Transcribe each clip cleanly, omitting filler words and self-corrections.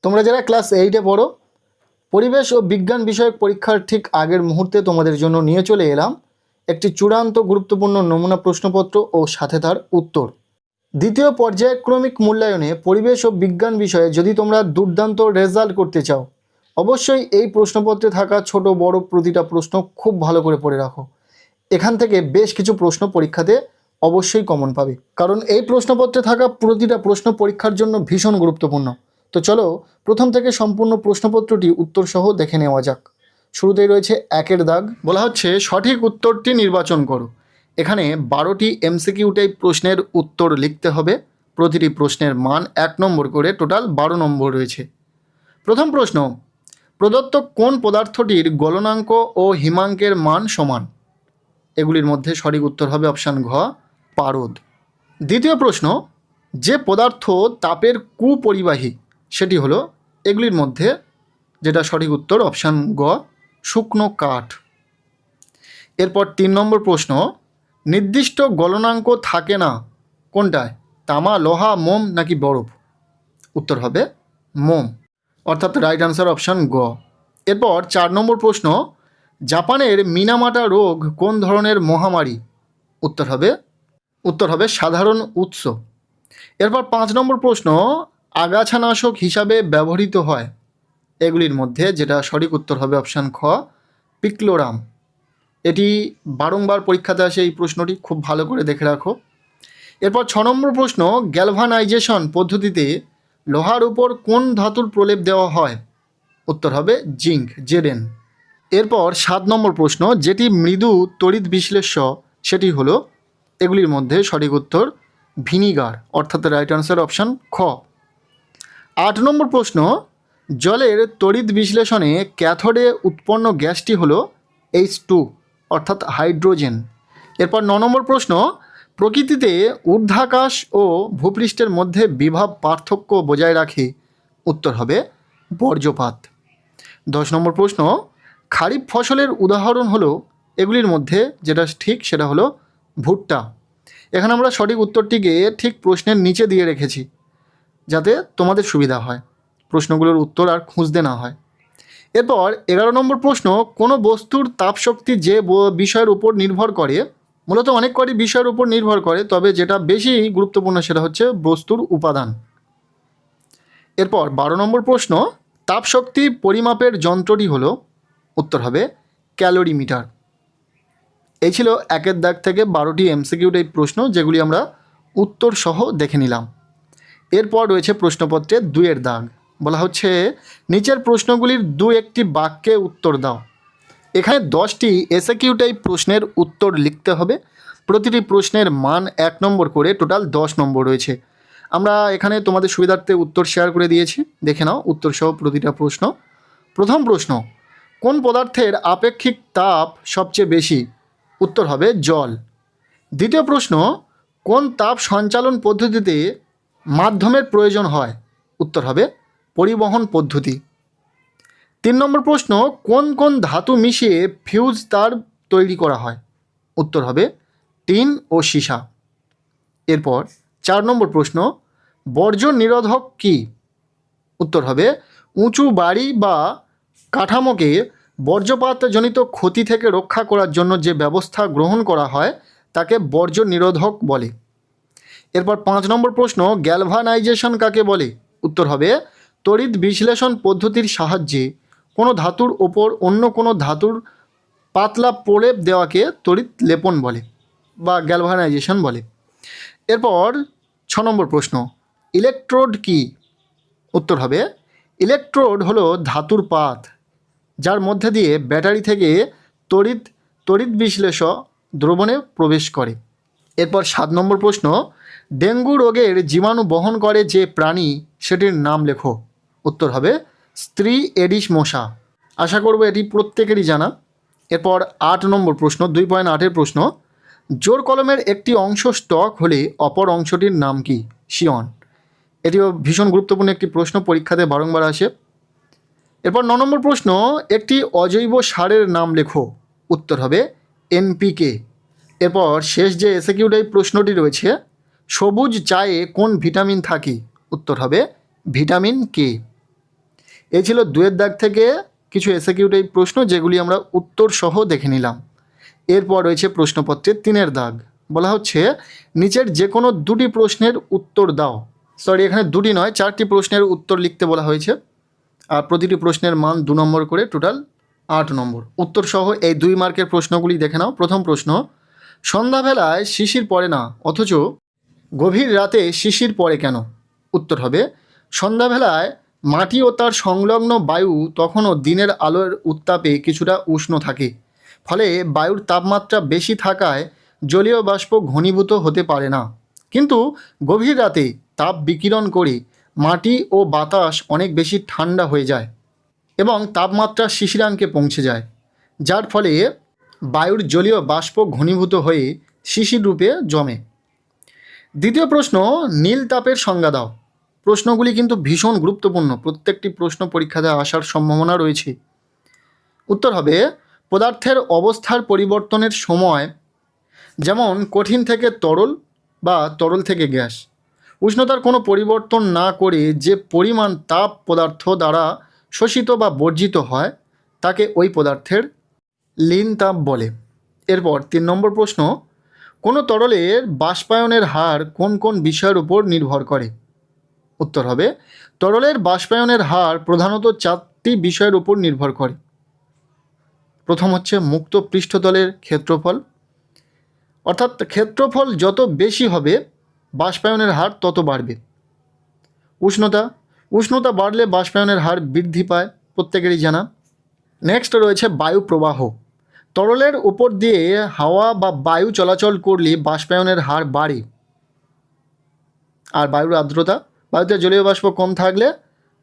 তোমরা যারা ক্লাস 8-এ পড়ো, পরিবেশ ও বিজ্ঞান বিষয়ক পরীক্ষার ঠিক আগের মুহূর্তে তোমাদের জন্য নিয়ে চলে এলাম একটি চূড়ান্ত গুরুত্বপূর্ণ নমুনা প্রশ্নপত্র ও সাথে তার উত্তর। দ্বিতীয় পর্যায়ক্রমিক মূল্যায়নে পরিবেশ ও বিজ্ঞান বিষয়ে যদি তোমরা দুর্দান্ত রেজাল্ট করতে চাও, অবশ্যই এই প্রশ্নপত্রে থাকা ছোট বড় প্রতিটা প্রশ্ন খুব ভালো করে পড়ে রাখো। এখান থেকে বেশ কিছু প্রশ্ন পরীক্ষাতে অবশ্যই কমন পাবে, কারণ এই প্রশ্নপত্রে থাকা প্রতিটা প্রশ্ন পরীক্ষার জন্য ভীষণ গুরুত্বপূর্ণ। তো চলো প্রথম থেকে সম্পূর্ণ প্রশ্নপত্রটি উত্তর সহ দেখে নেওয়া যাক। শুরুতেই রয়েছে 1-এর দাগ, বলা হচ্ছে সঠিক উত্তরটি নির্বাচন করো। এখানে 12টি এমসিকিউ টাইপ প্রশ্নের উত্তর লিখতে হবে। প্রতিটি প্রশ্নের মান 1 নম্বর করে, টোটাল 12 নম্বর রয়েছে। প্রথম প্রশ্ন, প্রদত্ত কোন পদার্থটির গলনাঙ্ক ও হিমাঙ্কের মান সমান? এগুলির মধ্যে সঠিক উত্তর হবে অপশান ঘ, পারদ। দ্বিতীয় প্রশ্ন, যে পদার্থ তাপের কুপরিবাহী সেটি হলো, এগুলির মধ্যে যেটা সঠিক উত্তর অপশান গ, শুকনো কাঠ। এরপর 3 নম্বর প্রশ্ন, নির্দিষ্ট গলনাঙ্ক থাকে না কোনটায়? তামা, লোহা, মোম নাকি বরফ? উত্তর হবে মোম, অর্থাৎ রাইট আনসার অপশান গ। এরপর 4 নম্বর প্রশ্ন, জাপানের মিনামাটা রোগ কোন ধরনের মহামারী? উত্তর হবে সাধারণ উৎস। এরপর 5 নম্বর প্রশ্ন, আগাছানাশক হিসাবে ব্যবহৃত হয়। এগুলির মধ্যে যেটা সঠিক উত্তর হবে অপশান খ, পিক্লোরাম। এটি বারংবার পরীক্ষাতে আসে এই প্রশ্নটি, খুব ভালো করে দেখে রাখো। এরপর 6 নম্বর প্রশ্ন, গ্যালভানাইজেশন পদ্ধতিতে লোহার উপর কোন ধাতুর প্রলেপ দেওয়া হয়? উত্তর হবে জিঙ্ক, জেডেন। এরপর 7 নম্বর প্রশ্ন, যেটি মৃদু তড়িৎ বিশ্লেষ্য সেটি হলো, এগুলির মধ্যে সঠিক উত্তর ভিনিগার, অর্থাৎ রাইট আনসার অপশান খ। 8 নম্বর প্রশ্ন, জলের তড়িৎ বিশ্লেষণে ক্যাথোডে উৎপন্ন গ্যাসটি হলো H2, অর্থাৎ হাইড্রোজেন। এরপর 9 নম্বর প্রশ্ন, প্রকৃতিতে ঊর্ধ্বাকাশ ও ভূপৃষ্ঠের মধ্যে বিভব পার্থক্য বজায় রাখে। উত্তর হবে বর্জ্যপাত। 10 নম্বর প্রশ্ন, খারিফ ফসলের উদাহরণ হলো, এগুলির মধ্যে যেটা ঠিক সেটা হলো ভুট্টা। এখানে আমরা সঠিক উত্তরটিকে ঠিক প্রশ্নের নিচে দিয়ে রেখেছি যাতে তোমাদের সুবিধা হয়, প্রশ্নগুলোর উত্তর আর খুঁজতে না হয়। এরপর 11 নম্বর প্রশ্ন, কোনো বস্তুর তাপশক্তি যে বিষয়ের উপর নির্ভর করে, মূলত অনেক কটি বিষয়ের উপর নির্ভর করে, তবে যেটা বেশি গুরুত্বপূর্ণ সেটা হচ্ছে বস্তুর উপাদান। এরপর 12 নম্বর প্রশ্ন, তাপশক্তি পরিমাপের যন্ত্রটি হলো, উত্তর হবে ক্যালোরিমিটার। এই ছিল 1-এর দাগ থেকে 12টি এমসিকিউ টাইপ প্রশ্ন, যেগুলি আমরা উত্তর সহ দেখে নিলাম। এরপর রয়েছে প্রশ্নপত্রে 2-এর দাগ, বলা হচ্ছে নিচের প্রশ্নগুলির 2-একটি বাক্যে উত্তর দাও। এখানে 10টি এসএকিউ টাইপ প্রশ্নের উত্তর লিখতে হবে। প্রতিটি প্রশ্নের মান 1 নম্বর করে, টোটাল 10 নম্বর রয়েছে। আমরা এখানে তোমাদের সুবিধার্থে উত্তর শেয়ার করে দিয়েছি, দেখে নাও উত্তর সহ প্রতিটা প্রশ্ন। প্রথম প্রশ্ন, কোন পদার্থের আপেক্ষিক তাপ সবচেয়ে বেশি? উত্তর হবে জল। দ্বিতীয় প্রশ্ন, কোন তাপ সঞ্চালন পদ্ধতিতে মাধ্যমের প্রয়োজন হয়? উত্তর হবে পরিবহন পদ্ধতি। 3 নম্বর প্রশ্ন, কোন কোন ধাতু মিশিয়ে ফিউজ তার তৈরি করা হয়? উত্তর হবে টিন ও সীসা। এরপর 4 নম্বর প্রশ্ন, বর্জ্য নিরোধক কি? উত্তর হবে উঁচু বাড়ি বা কাঠামোকে বর্জ্যপাতজনিত ক্ষতি থেকে রক্ষা করার জন্য যে ব্যবস্থা গ্রহণ করা হয় তাকে বর্জ্য নিরোধক বলে। এরপর 5 নম্বর প্রশ্ন, গ্যালভানাইজেশন কাকে বলে? উত্তর হবে তড়িৎ বিশ্লেষণ পদ্ধতির সাহায্যে কোনো ধাতুর ওপর অন্য কোনো ধাতুর পাতলা প্রলেপ দেওয়াকে তড়িৎ লেপন বলে বা গ্যালভানাইজেশন বলে। এরপর 6 নম্বর প্রশ্ন, ইলেকট্রোড কি? উত্তর হবে ইলেকট্রোড হলো ধাতুর পাত যার মধ্যে দিয়ে ব্যাটারি থেকে তড়িৎ বিশ্লেষ দ্রবণে প্রবেশ করে। এরপর 7 নম্বর প্রশ্ন, ডেঙ্গু রোগের জীবাণু বহন করে যে প্রাণী সেটির নাম লেখো। উত্তর হবে স্ত্রী এডিস মশা। আশা করব এটি প্রত্যেকেরই জানা। এরপর 8 নম্বর প্রশ্ন, 2.8-এর প্রশ্ন, জোর কলমের একটি অংশ স্টক হলে অপর অংশটির নাম কি? শিয়ন। এটিও ভীষণ গুরুত্বপূর্ণ একটি প্রশ্ন, পরীক্ষাতে বারংবার আসে। এরপর 9 নম্বর প্রশ্ন, একটি অজৈব সারের নাম লেখো। উত্তর হবে এনপিকে। এরপর শেষ যে এসএকিউ টাইপ প্রশ্নটি রয়েছে, সবুজ চায়ে কোন ভিটামিন থাকে? উত্তর হবে ভিটামিন কে। এই ছিল 2-এর দাগ থেকে কিছু এসএকিউ টাইপ প্রশ্ন, যেগুলি আমরা উত্তর সহ দেখে নিলাম। এরপর রয়েছে প্রশ্নপত্রের 3-এর দাগ। বলা হচ্ছে নিচের যে কোনো 2টি প্রশ্নের উত্তর দাও। সরি, এখানে 2টি নয়, 4টি প্রশ্নের উত্তর লিখতে বলা হয়েছে। আর প্রতিটি প্রশ্নের মান 2 নম্বর করে, টোটাল 8 নম্বর। উত্তর সহ এই 2 মার্কের প্রশ্নগুলি দেখে নাও। প্রথম প্রশ্ন, সন্ধ্যাবেলায় শিশির পড়ে না অথচ গভীর রাতে শিশির পড়ে কেন? উত্তর হবে, সন্ধ্যাবেলায় মাটি ও তার সংলগ্ন বায়ু তখনও দিনের আলোর উত্তাপে কিছুটা উষ্ণ থাকে, ফলে বায়ুর তাপমাত্রা বেশি থাকায় জলীয় বাষ্প ঘনীভূত হতে পারে না। কিন্তু গভীর রাতে তাপ বিকিরণ করে মাটি ও বাতাস অনেক বেশি ঠান্ডা হয়ে যায় এবং তাপমাত্রা শিশিরাঙ্কে পৌঁছে যায়, যার ফলে বায়ুর জলীয় বাষ্প ঘনীভূত হয়ে শিশির রূপে জমে। দ্বিতীয় প্রশ্ন, নীল তাপের সংজ্ঞা দাও। প্রশ্নগুলি কিন্তু ভীষণ গুরুত্বপূর্ণ, প্রত্যেকটি প্রশ্ন পরীক্ষাতে আসার সম্ভাবনা রয়েছে। উত্তর হবে, পদার্থের অবস্থার পরিবর্তনের সময়, যেমন কঠিন থেকে তরল বা তরল থেকে গ্যাস, উষ্ণতার কোনো পরিবর্তন না করে যে পরিমাণ তাপ পদার্থ দ্বারা শোষিত বা বর্জিত হয় তাকে ওই পদার্থের লীন তাপ বলে। এরপর 3 নম্বর প্রশ্ন, কোনো তরলের বাষ্পায়নের হার কোন কোন বিষয়ের উপর নির্ভর করে? উত্তর হবে, তরলের বাষ্পায়নের হার প্রধানত 4টি বিষয়ের উপর নির্ভর করে। প্রথম হচ্ছে মুক্ত পৃষ্ঠতলের ক্ষেত্রফল, অর্থাৎ ক্ষেত্রফল যত বেশি হবে বাষ্পায়নের হার তত বাড়বে। উষ্ণতা বাড়লে বাষ্পায়নের হার বৃদ্ধি পায়, প্রত্যেকেরই জানা। নেক্সট রয়েছে বায়ু প্রবাহ। তরলের উপর দিয়ে হাওয়া বা বায়ু চলাচল করলে বাষ্পায়নের হার বাড়ে। আর বায়ুর আর্দ্রতা, বায়ুতে জলীয় বাষ্প কম থাকলে,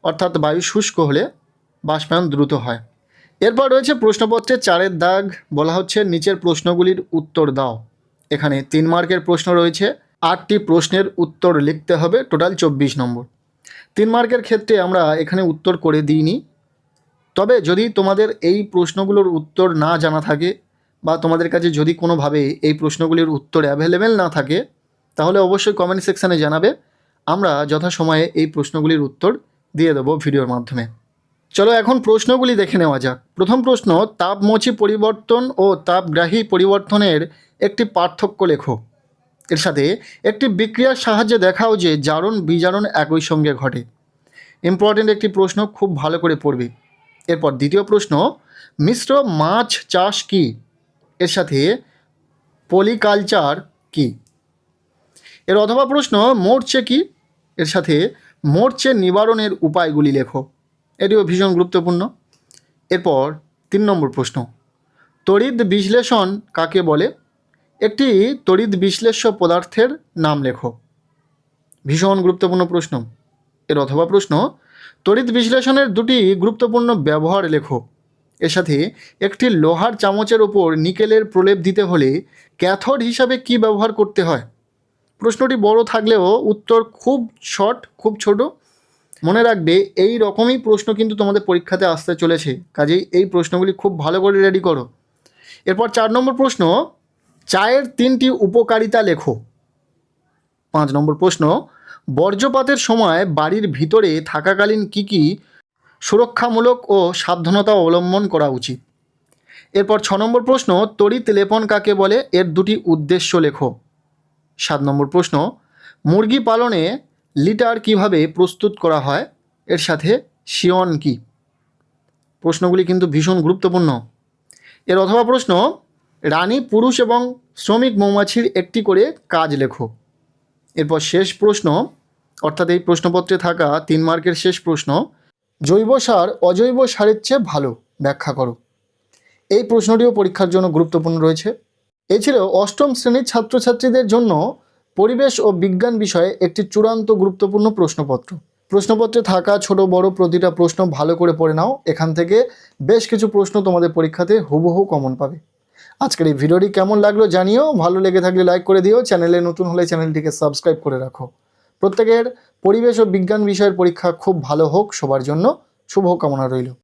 অর্থাৎ বায়ু শুষ্ক হলে বাষ্পায়ন দ্রুত হয়। এরপর রয়েছে প্রশ্নপত্রের 4-এর দাগ। বলা হচ্ছে নিচের প্রশ্নগুলির উত্তর দাও। এখানে 3 মার্কের প্রশ্ন রয়েছে, 8টি প্রশ্নের উত্তর লিখতে হবে, টোটাল 24 নম্বর। 3 মার্কের ক্ষেত্রে আমরা এখানে উত্তর করে দিইনি, তবে যদি তোমাদের এই প্রশ্নগুলোর উত্তর না জানা থাকে বা তোমাদের কাছে যদি কোনোভাবে এই প্রশ্নগুলির উত্তর অ্যাভেলেবেল না থাকে, তাহলে অবশ্যই কমেন্ট সেকশানে জানাবে, আমরা যথাসময়ে এই প্রশ্নগুলির উত্তর দিয়ে দেবো ভিডিওর মাধ্যমে। চলো এখন প্রশ্নগুলি দেখে নেওয়া যাক। প্রথম প্রশ্ন, তাপমোচী পরিবর্তন ও তাপগ্রাহী পরিবর্তনের একটি পার্থক্য লেখো। এর সাথে একটি বিক্রিয়ার সাহায্যে দেখাও যে জারণ বিজারণ একই সঙ্গে ঘটে। ইম্পর্টেন্ট একটি প্রশ্ন, খুব ভালো করে পড়বে। এরপর দ্বিতীয় প্রশ্ন, মিশ্র মাছ চাষ কি? এর সাথে পলিকালচার কি? এর অথবা প্রশ্ন, মরচে কি? এর সাথে মরচে নিবারণের উপায়গুলি লেখো। এটিও ভীষণ গুরুত্বপূর্ণ। এরপর 3 নম্বর প্রশ্ন, তড়িৎ বিশ্লেষণ কাকে বলে? একটি তড়িৎ বিশ্লেষ্য পদার্থের নাম লেখো। ভীষণ গুরুত্বপূর্ণ প্রশ্ন। এর অথবা প্রশ্ন, তড়িৎ বিশ্লেষণের 2টি গুরুত্বপূর্ণ ব্যবহার লেখো। এর সাথে একটি লোহার চামচের ওপর নিকেলের প্রলেপ দিতে হলে ক্যাথোড হিসাবে কি ব্যবহার করতে হয়? প্রশ্নটি বড় থাকলেও উত্তর খুব শর্ট, খুব ছোট। মনে রাখবে, এই রকমই প্রশ্ন কিন্তু তোমাদের পরীক্ষাতে আসতে চলেছে, কাজেই এই প্রশ্নগুলি খুব ভালো করে রেডি করো। এরপর 4 নম্বর প্রশ্ন, চায়ের 3টি উপকারিতা লেখো। 5 নম্বর প্রশ্ন, বর্জ্যপাতের সময় বাড়ির ভিতরে থাকাকালীন কি কি সুরক্ষামূলক ও সাবধানতা অবলম্বন করা উচিত? এরপর 6 নম্বর প্রশ্ন, তড়িৎ লেপন কাকে বলে? এর 2টি উদ্দেশ্য লেখো। 7 নম্বর প্রশ্ন, মুরগি পালনে লিটার কিভাবে প্রস্তুত করা হয়? এর সাথে শিয়ন কি? প্রশ্নগুলি কিন্তু ভীষণ গুরুত্বপূর্ণ। এর অথবা প্রশ্ন, রানী, পুরুষ এবং শ্রমিক মৌমাছির একটি করে কাজ লেখো। এরপর শেষ প্রশ্ন, অর্থাৎ এই প্রশ্নপত্রে থাকা 3 মার্কের শেষ প্রশ্ন, জৈব সার অজৈব সারের চেয়ে ভালো ব্যাখ্যা করো। এই প্রশ্নটিও পরীক্ষার জন্য গুরুত্বপূর্ণ রয়েছে। এই ছিল 8ম শ্রেণীর ছাত্রছাত্রীদের জন্য পরিবেশ ও বিজ্ঞান বিষয়ে একটি চূড়ান্ত গুরুত্বপূর্ণ প্রশ্নপত্র। প্রশ্নপত্রে থাকা ছোট বড় প্রতিটা প্রশ্ন ভালো করে পড়ে নাও, এখান থেকে বেশ কিছু প্রশ্ন তোমাদের পরীক্ষাতে হুবহু কমন পাবে। আজকের এই ভিডিওটি কেমন লাগলো জানিও, ভালো লেগে থাকলে লাইক করে দিও, চ্যানেলে নতুন হলে চ্যানেলটিকে সাবস্ক্রাইব করে রাখো। প্রত্যেকের পরিবেশ ও বিজ্ঞান বিষয়ের পরীক্ষা খুব ভালো হোক, সবার জন্য শুভকামনা রইল।